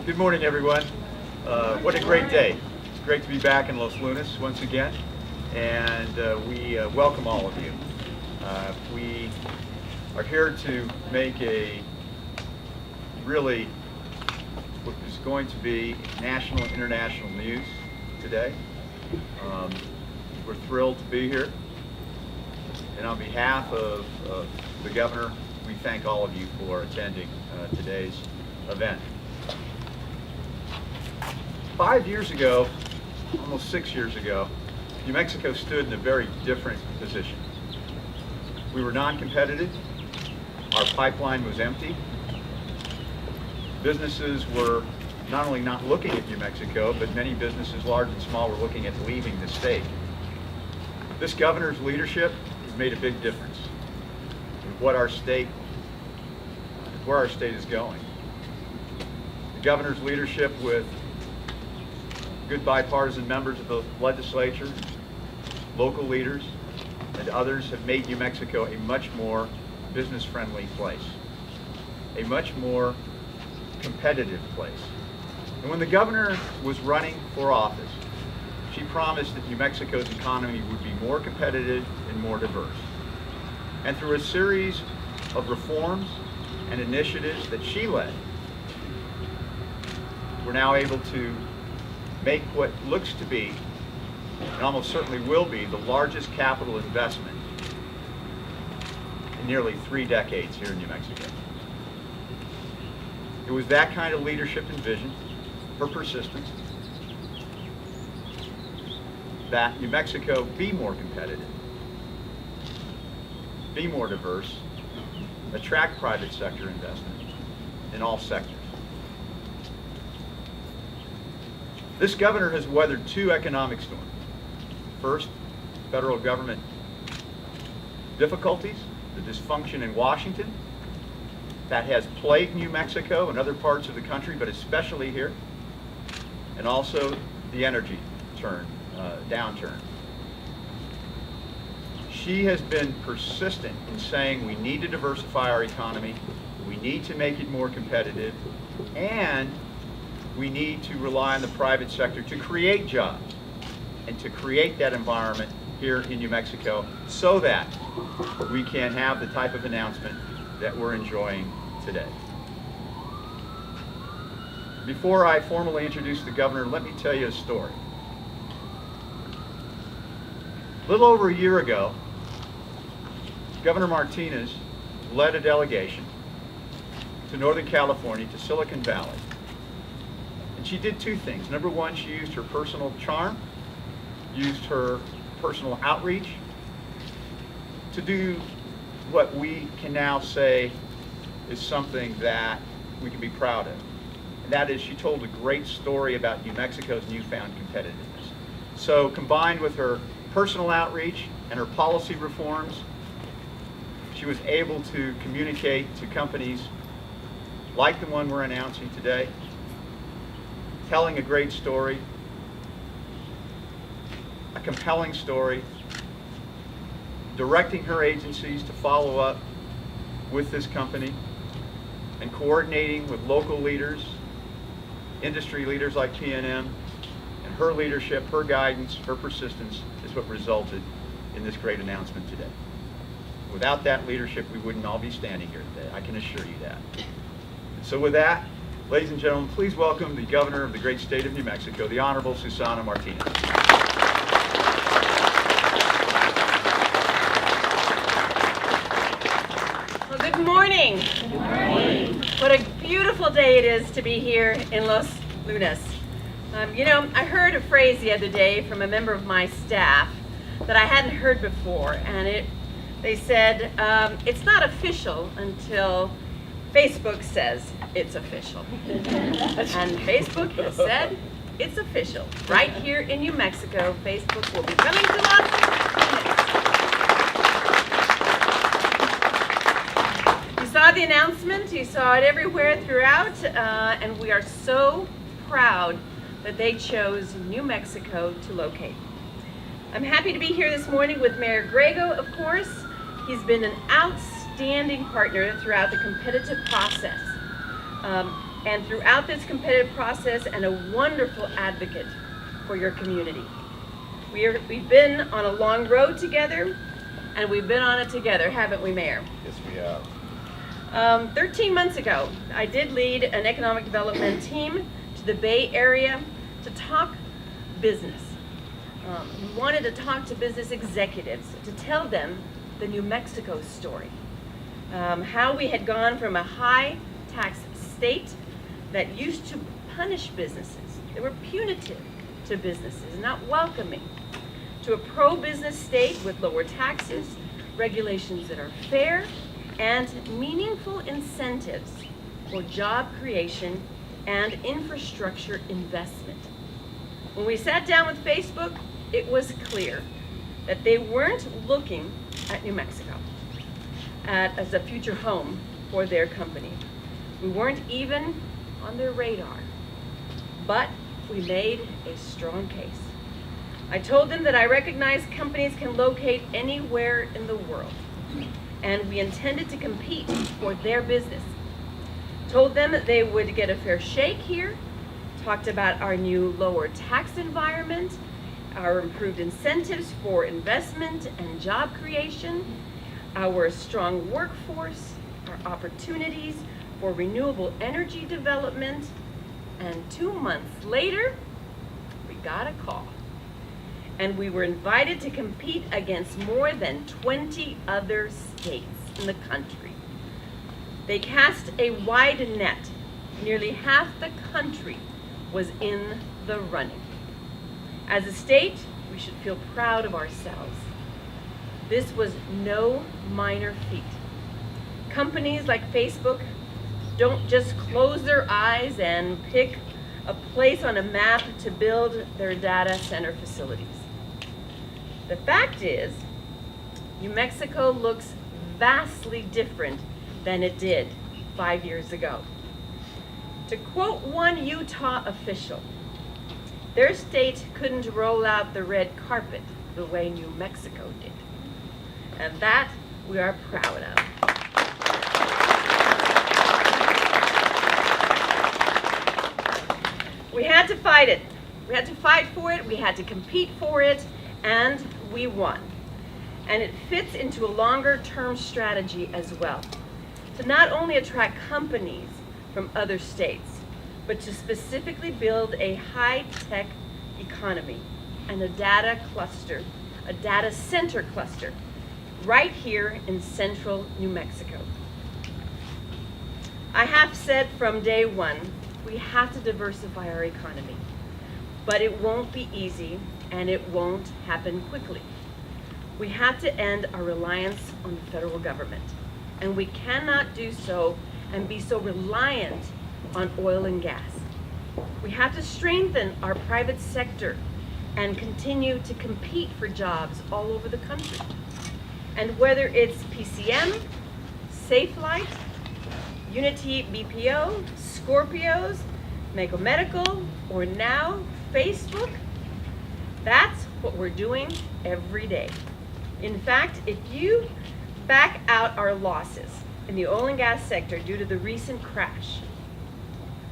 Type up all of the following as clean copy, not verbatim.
Good morning, everyone. What a great day. It's great to be back in Los Lunas once again, and we welcome all of you. We are here to make a really what is going to be national and international news today. We're thrilled to be here, and on behalf of the governor, we thank all of you for attending today's event. 5 years ago, almost 6 years ago, New Mexico stood in a very different position. We were non-competitive, our pipeline was empty, businesses were not only not looking at New Mexico, but many businesses, large and small, were looking at leaving the state. This governor's leadership has made a big difference in where our state is going. The governor's leadership, with good bipartisan members of the legislature, local leaders, and others, have made New Mexico a much more business-friendly place, a much more competitive place. And when the governor was running for office, she promised that New Mexico's economy would be more competitive and more diverse. And through a series of reforms and initiatives that she led, we're now able to make what looks to be, and almost certainly will be, the largest capital investment in nearly 3 decades here in New Mexico. It was that kind of leadership and vision, her persistence, that New Mexico be more competitive, be more diverse, attract private sector investment in all sectors. This governor has weathered 2 economic storms. First, federal government difficulties, the dysfunction in Washington that has plagued New Mexico and other parts of the country, but especially here, and also the energy downturn. She has been persistent in saying we need to diversify our economy, we need to make it more competitive, and we need to rely on the private sector to create jobs and to create that environment here in New Mexico so that we can have the type of announcement that we're enjoying today. Before I formally introduce the governor, let me tell you a story. A little over a year ago, Governor Martinez led a delegation to Northern California, to Silicon Valley. And she did 2 things. Number one, she used her personal charm, used her personal outreach to do what we can now say is something that we can be proud of. And that is, she told a great story about New Mexico's newfound competitiveness. So combined with her personal outreach and her policy reforms, she was able to communicate to companies like the one we're announcing today, telling a great story, a compelling story, directing her agencies to follow up with this company, and coordinating with local leaders, industry leaders like PNM, and her leadership, her guidance, her persistence is what resulted in this great announcement today. Without that leadership, we wouldn't all be standing here today. I can assure you that. And so with that, ladies and gentlemen, please welcome the governor of the great state of New Mexico, the Honorable Susana Martinez. Well, good morning. Good morning. What a beautiful day it is to be here in Los Lunas. I heard a phrase the other day from a member of my staff that I hadn't heard before, and they said, it's not official until Facebook says it's official. And Facebook has said it's official. Right here in New Mexico, Facebook will be coming to Los Lunas. You saw the announcement, you saw it everywhere throughout, and we are so proud that they chose New Mexico to locate. I'm happy to be here this morning with Mayor Grego, of course. He's been an outstanding partner throughout the competitive process. and throughout this competitive process, and a wonderful advocate for your community. We've been on a long road together, and we've been on it together, haven't we, Mayor? Yes, we have. 13 months ago, I did lead an economic development team to the Bay Area to talk business. We wanted to talk to business executives to tell them the New Mexico story. How we had gone from a high tax state that used to punish businesses. They were punitive to businesses, not welcoming, to a pro-business state with lower taxes, regulations that are fair, and meaningful incentives for job creation and infrastructure investment. When we sat down with Facebook, it was clear that they weren't looking at New Mexico as a future home for their company. We weren't even on their radar, but we made a strong case. I told them that I recognize companies can locate anywhere in the world, and we intended to compete for their business. Told them that they would get a fair shake here, talked about our new lower tax environment, our improved incentives for investment and job creation, our strong workforce, our opportunities for renewable energy development, and 2 months later, we got a call. And we were invited to compete against more than 20 other states in the country. They cast a wide net. Nearly half the country was in the running. As a state, we should feel proud of ourselves. This was no minor feat. Companies like Facebook don't just close their eyes and pick a place on a map to build their data center facilities. The fact is, New Mexico looks vastly different than it did 5 years ago. To quote one Utah official, their state couldn't roll out the red carpet the way New Mexico did. And that we are proud of. We had to fight it. We had to fight for it, we had to compete for it, and we won. And it fits into a longer-term strategy as well, to not only attract companies from other states, but to specifically build a high-tech economy and a data cluster, a data center cluster, right here in central New Mexico. I have said from day one, we have to diversify our economy, but it won't be easy and it won't happen quickly. We have to end our reliance on the federal government, and we cannot do so and be so reliant on oil and gas. We have to strengthen our private sector and continue to compete for jobs all over the country. And whether it's PCM, SafeLight, Unity BPO, Scorpios, Mako Medical, or now Facebook, that's what we're doing every day. In fact, if you back out our losses in the oil and gas sector due to the recent crash,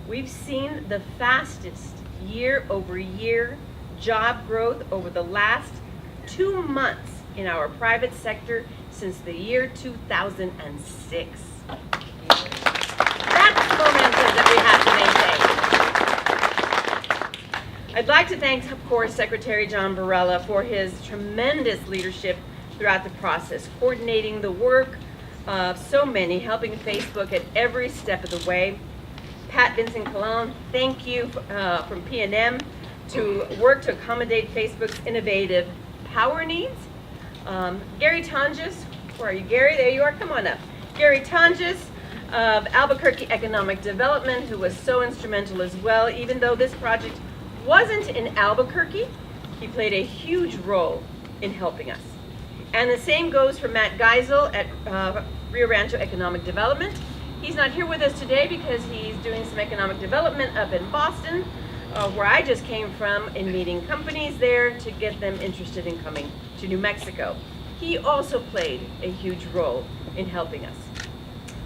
we've seen the fastest year-over-year job growth over the last 2 months in our private sector since the year 2006. That's the momentum that we have to maintain. I'd like to thank, of course, Secretary John Barela for his tremendous leadership throughout the process, coordinating the work of so many, helping Facebook at every step of the way. Pat Vincent-Colon, thank you from P&M to work to accommodate Facebook's innovative power needs. Gary Tonjes, where are you, Gary? There you are, come on up. Gary Tonjes of Albuquerque Economic Development, who was so instrumental as well. Even though this project wasn't in Albuquerque, he played a huge role in helping us. And the same goes for Matt Geisel at Rio Rancho Economic Development. He's not here with us today because he's doing some economic development up in Boston, where I just came from, in meeting companies there to get them interested in coming to New Mexico. He also played a huge role in helping us.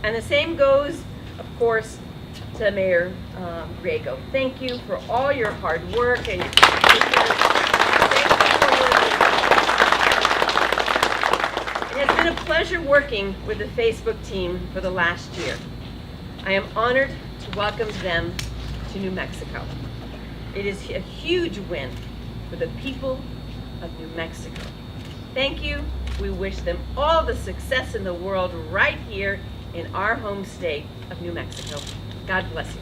And the same goes, of course, to Mayor Griego. Thank you for all your hard work and it has been a pleasure working with the Facebook team for the last year. I am honored to welcome them to New Mexico. It is a huge win for the people of New Mexico. Thank you. We wish them all the success in the world right here in our home state of New Mexico. God bless you.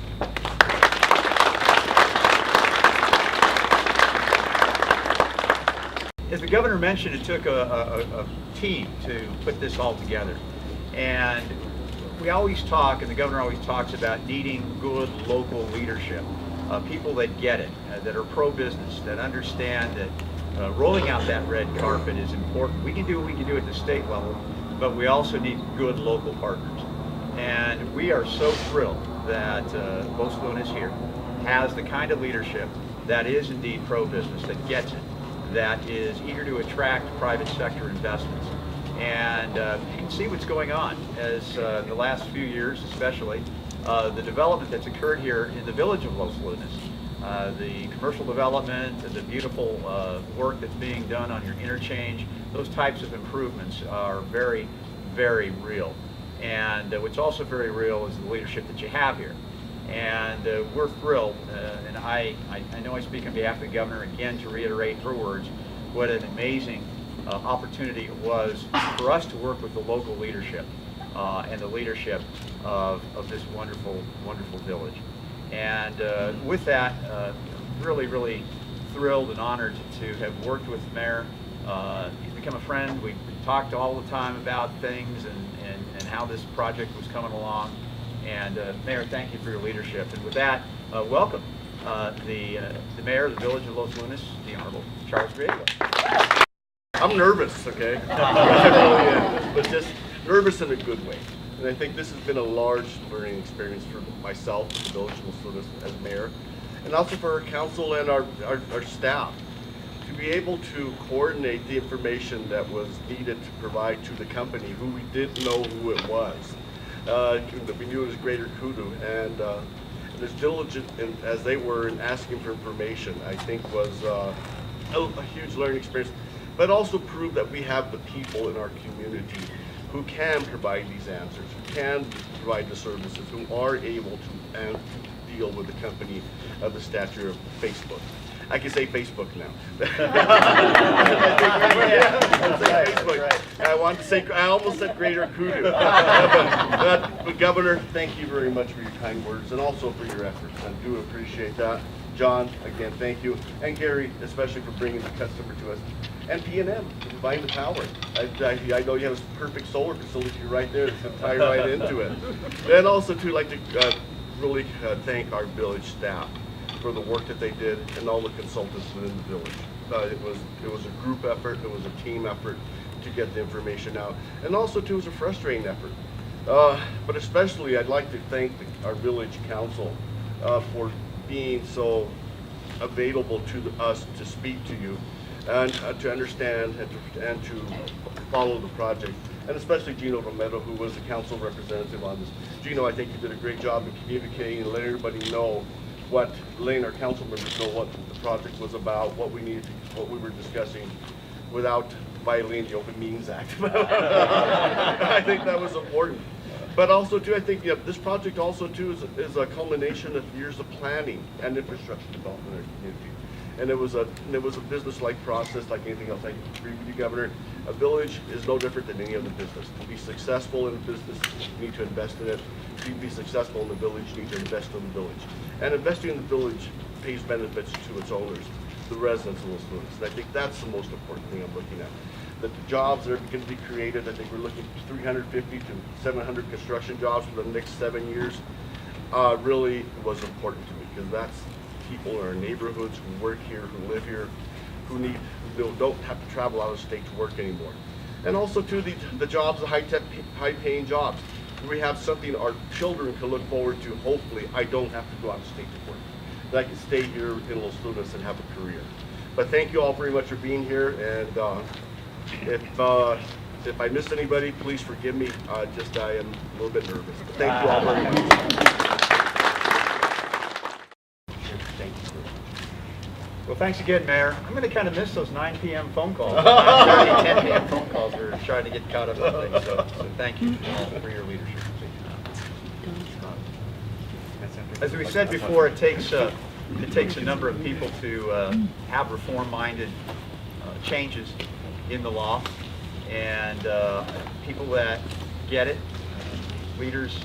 As the governor mentioned, it took a team to put this all together. And we always talk, and the governor always talks about needing good local leadership, people that get it, that are pro-business, that understand that rolling out that red carpet is important. We can do what we can do at the state level, but we also need good local partners. And we are so thrilled that Los Lunas here has the kind of leadership that is indeed pro-business, that gets it, that is eager to attract private sector investments. And you can see what's going on as in the last few years, especially, the development that's occurred here in the village of Los Lunas. The commercial development, the beautiful work that's being done on your interchange, those types of improvements are very, very real. And what's also very real is the leadership that you have here. And we're thrilled, and I know I speak on behalf of the governor again to reiterate her words, what an amazing opportunity it was for us to work with the local leadership and the leadership of this wonderful, wonderful village. And with that, really, really thrilled and honored to have worked with the mayor. He's become a friend. We talked all the time about things and how this project was coming along. And Mayor, thank you for your leadership. And with that, welcome the mayor of the village of Los Lunas, the Honorable Charles Griego. I'm nervous, okay? I really am, but just nervous in a good way. And I think this has been a large learning experience for myself, the village of Los Lunas as mayor, and also for our council and our staff to be able to coordinate the information that was needed to provide to the company who we didn't know who it was. We knew it was Greater Kudu, and as diligent as they were in asking for information, I think was a huge learning experience, but also proved that we have the people in our community who can provide these answers, who can provide the services, who are able to deal with the company of the stature of Facebook. I can say Facebook now. I want to say, I almost said Greater Kudu. But Governor, thank you very much for your kind words and also for your efforts. I do appreciate that. John, again, thank you. And Gary, especially for bringing the customer to us. And P&M, for providing the power. I know you have a perfect solar facility right there to tie right into it. And also, too, like to really thank our village staff for the work that they did and all the consultants within the village. It was a group effort, it was a team effort to get the information out. And also, too, it was a frustrating effort. But especially, I'd like to thank our village council for being so available to us to speak to you and to understand and to follow the project. And especially Gino Romero, who was the council representative on this. Gino, I think you did a great job in communicating and letting everybody know letting our council members know what the project was about, what we needed, what we were discussing, without violating the Open Meetings Act. I think that was important. But also, too, I think this project also, too, is a culmination of years of planning and infrastructure development in our community. And it was a business-like process, like anything else. I agree with you, Governor. A village is no different than any other business. To be successful in a business, you need to invest in it. To be successful in the village, you need to invest in the village. And investing in the village pays benefits to its owners, the residents of Los Lunas. And I think that's the most important thing I'm looking at. That the jobs that are going to be created, I think we're looking at 350 to 700 construction jobs for the next 7 years, really was important to me, because that's people in our neighborhoods who work here, who live here, who don't have to travel out of state to work anymore. And also, too, the jobs, the high-tech, high-paying jobs. We have something our children can look forward to. Hopefully, I don't have to go out of state to work. That I can stay here in Los Lunas and have a career. But thank you all very much for being here. And if I missed anybody, please forgive me. I am a little bit nervous. But thank you all very much. Well, thanks again, Mayor. I'm going to kind of miss those 9 p.m. phone calls. 9:30, 10 p.m. phone calls. We're trying to get caught up on things. So thank you all for your leadership. As we said before, it takes a number of people to have reform-minded changes in the law, and people that get it, leaders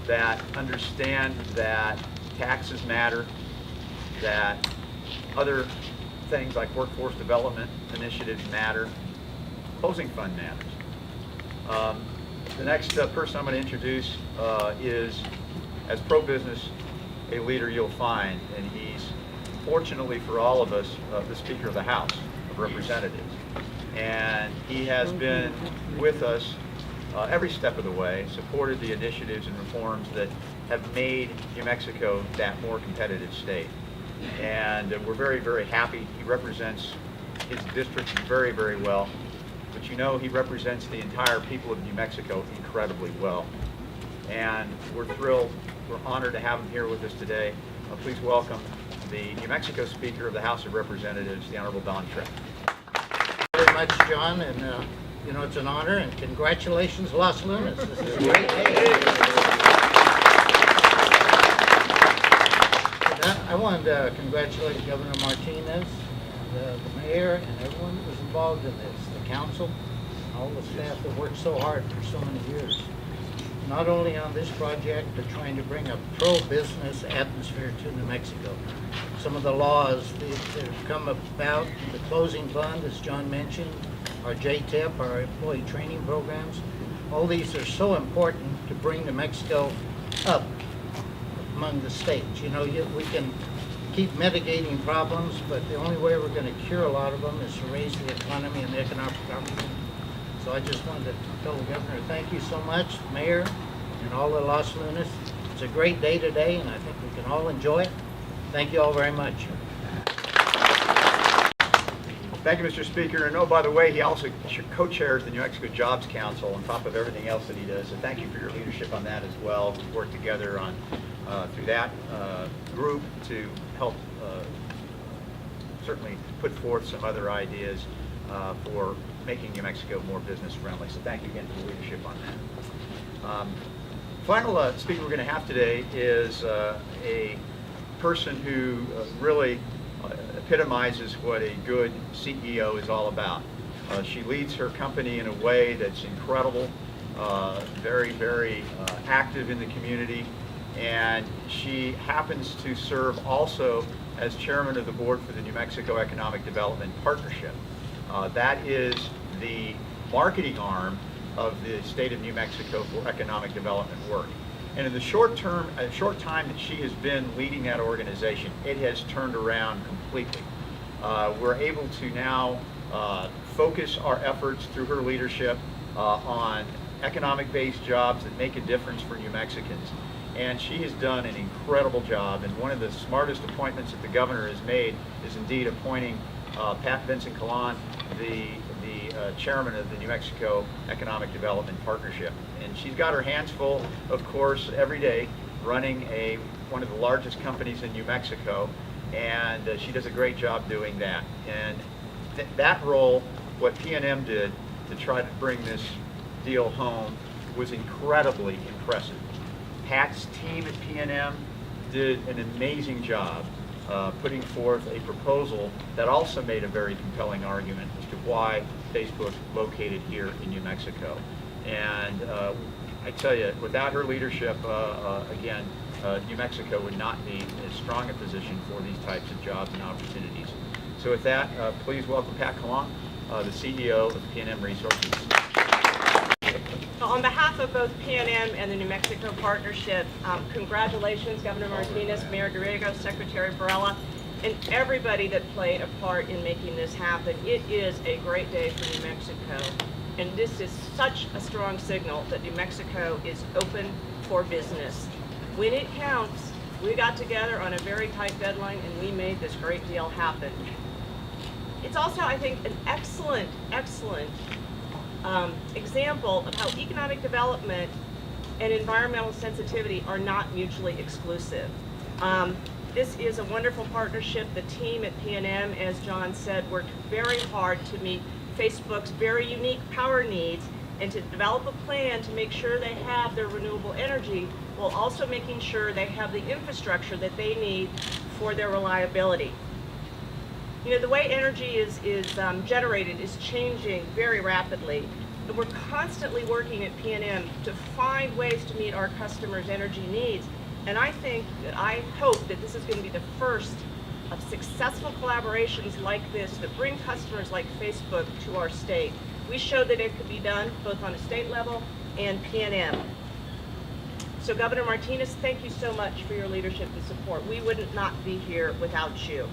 that understand that taxes matter, that other things like workforce development initiatives matter, closing fund matters. The next person I'm going to introduce is, as pro-business, a leader you'll find, and he's, fortunately for all of us, the Speaker of the House of Representatives. And he has been with us every step of the way, supported the initiatives and reforms that have made New Mexico that more competitive state. And we're very, very happy. He represents his district very, very well. But you know, he represents the entire people of New Mexico incredibly well. And we're thrilled, we're honored to have him here with us today. Please welcome the New Mexico Speaker of the House of Representatives, the Honorable Don Tripp. Very much, John, and you know, it's an honor, and congratulations, Los Lunas. This is a great day. I wanted to congratulate Governor Martinez and the mayor and everyone that was involved in this, the council, all the staff that worked so hard for so many years. Not only on this project, but trying to bring a pro-business atmosphere to New Mexico. Some of the laws that have come about, the closing fund, as John mentioned, our JTIP, our employee training programs, all these are so important to bring New Mexico up among the states. You know, we can keep mitigating problems, but the only way we're going to cure a lot of them is to raise the economy and the economic opportunity. So I just wanted to tell the governor, thank you so much, Mayor, and all the Los Lunas. It's a great day today, and I think we can all enjoy it. Thank you all very much. Thank you, Mr. Speaker. And oh, by the way, he also co-chairs the New Mexico Jobs Council on top of everything else that he does. So thank you for your leadership on that as well. We've worked together on through that group to help certainly put forth some other ideas for making New Mexico more business friendly. So thank you again for the leadership on that. Final speaker we're going to have today is a person who really epitomizes what a good CEO is all about. She leads her company in a way that's incredible, very, very active in the community, and she happens to serve also as chairman of the board for the New Mexico Economic Development Partnership. That is the marketing arm of the state of New Mexico for economic development work. And in the short time that she has been leading that organization, it has turned around completely. We're able to now focus our efforts through her leadership on economic-based jobs that make a difference for New Mexicans. And she has done an incredible job, and one of the smartest appointments that the governor has made is indeed appointing Pat Vincent-Collawn, the chairman of the New Mexico Economic Development Partnership. And she's got her hands full, of course, every day running one of the largest companies in New Mexico, and she does a great job doing that. And that role, what PNM did to try to bring this deal home, was incredibly impressive. Pat's team at PNM did an amazing job putting forth a proposal that also made a very compelling argument as to why Facebook located here in New Mexico. And I tell you, without her leadership, again, New Mexico would not be in as strong a position for these types of jobs and opportunities. So with that, please welcome Pat Collawn, the CEO of PNM Resources. On behalf of both PNM and the New Mexico Partnership, congratulations, Governor Martinez, Mayor Dorrego, Secretary Varela, and everybody that played a part in making this happen. It is a great day for New Mexico, and this is such a strong signal that New Mexico is open for business. When it counts, we got together on a very tight deadline, and we made this great deal happen. It's also, I think, an excellent example of how economic development and environmental sensitivity are not mutually exclusive. This is a wonderful partnership. The team at PNM, as John said, worked very hard to meet Facebook's very unique power needs and to develop a plan to make sure they have their renewable energy while also making sure they have the infrastructure that they need for their reliability. You know, the way energy is generated is changing very rapidly. And we're constantly working at PNM to find ways to meet our customers' energy needs. And I hope that this is going to be the first of successful collaborations like this that bring customers like Facebook to our state. We showed that it could be done both on a state level and PNM. So Governor Martinez, thank you so much for your leadership and support. We wouldn't not be here without you.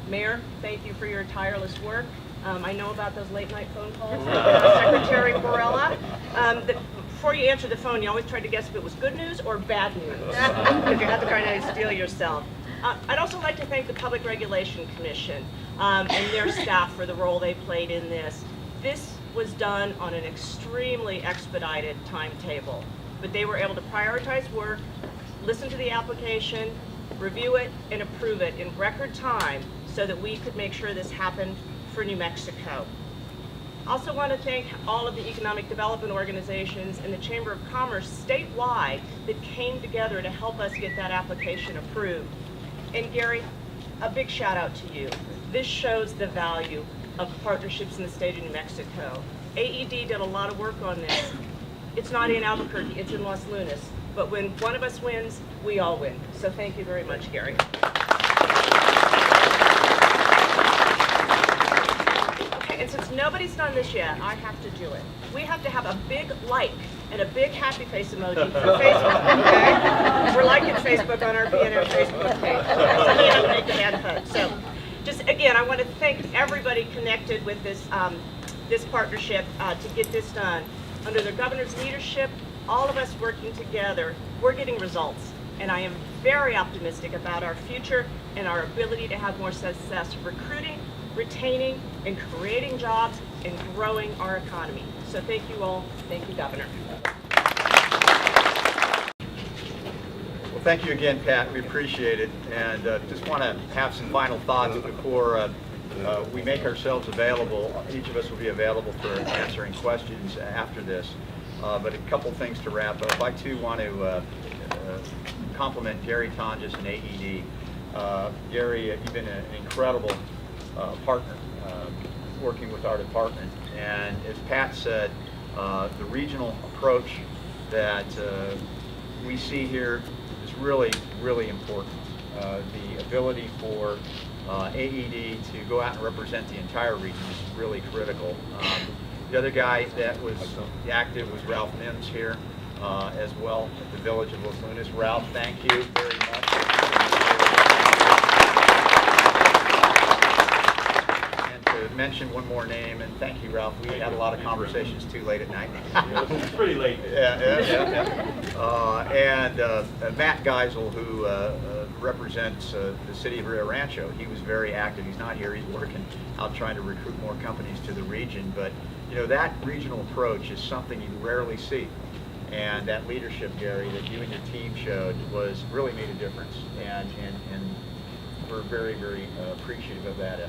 Mayor, thank you for your tireless work. I know about those late night phone calls with Secretary Barela. Before you answer the phone, you always tried to guess if it was good news or bad news, because you had to kind of steel yourself. I'd also like to thank the Public Regulation Commission and their staff for the role they played in this. This was done on an extremely expedited timetable, but they were able to prioritize work, listen to the application, review it, and approve it in record time so that we could make sure this happened for New Mexico. Also want to thank all of the economic development organizations and the Chamber of Commerce statewide that came together to help us get that application approved. And Gary, a big shout out to you. This shows the value of partnerships in the state of New Mexico. AED did a lot of work on this. It's not in Albuquerque, it's in Los Lunas. But when one of us wins, we all win. So thank you very much, Gary. And since nobody's done this yet, I have to do it. We have to have a big like and a big happy face emoji for Facebook, okay? We're liking Facebook on our PNM Facebook page. So you have to make the hand hug. So just again, I want to thank everybody connected with this, this partnership to get this done. Under the governor's leadership, all of us working together, we're getting results. And I am very optimistic about our future and our ability to have more success recruiting, retaining, and creating jobs and growing our economy. So thank you all. Thank you, Governor. Well, thank you again, Pat. We appreciate it. And just want to have some final thoughts before we make ourselves available. Each of us will be available for answering questions after this. But a couple things to wrap up. I too want to compliment Gary Tonjes and AED. Gary, you've been an incredible partner working with our department. And as Pat said, the regional approach that we see here is really, really important. The ability for AED to go out and represent the entire region is really critical. The other guy that was active was Ralph Mims here as well at the Village of Los Lunas. Ralph, thank you very much. And to mention one more name, and thank you, Ralph. We had a lot of conversations too late at night. It's pretty late. Yeah. And Matt Geisel, who represents the city of Rio Rancho. He was very active. He's not here. He's working out trying to recruit more companies to the region. But you know, that regional approach is something you rarely see. And that leadership, Gary, that you and your team showed was really made a difference. And we're very, very appreciative of that,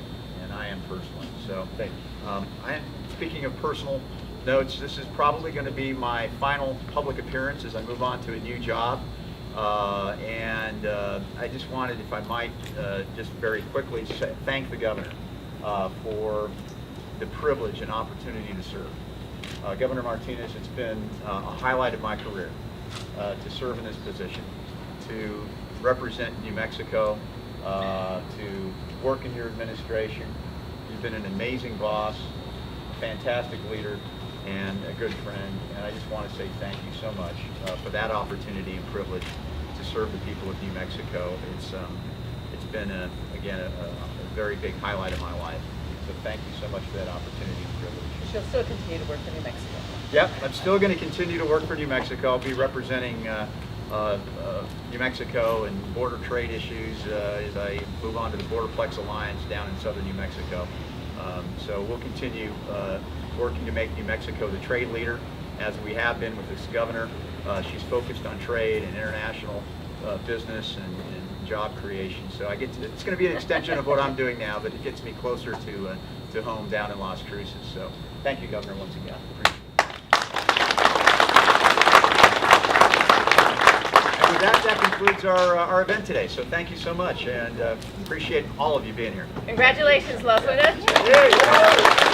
and I am personally. So, thank you. Speaking of personal notes, this is probably going to be my final public appearance as I move on to a new job. I just wanted, if I might, just very quickly thank the governor for the privilege and opportunity to serve. Governor Martinez, it's been a highlight of my career to serve in this position, to represent New Mexico, to work in your administration. You've been an amazing boss, a fantastic leader, and a good friend. And I just want to say thank you so much for that opportunity and privilege to serve the people of New Mexico. It's been, again, a very big highlight of my life. So thank you so much for that opportunity and privilege. She'll still continue to work for New Mexico. Yep, I'm still going to continue to work for New Mexico. I'll be representing New Mexico and border trade issues as I move on to the Borderplex Alliance down in southern New Mexico. So we'll continue working to make New Mexico the trade leader, as we have been with this governor. She's focused on trade and international business and job creation. So it's going to be an extension of what I'm doing now, but it gets me closer to home down in Las Cruces. So thank you, Governor, once again. Appreciate it. And with that, that concludes our event today. So thank you so much, and appreciate all of you being here. Congratulations, Los Lunas. Yay.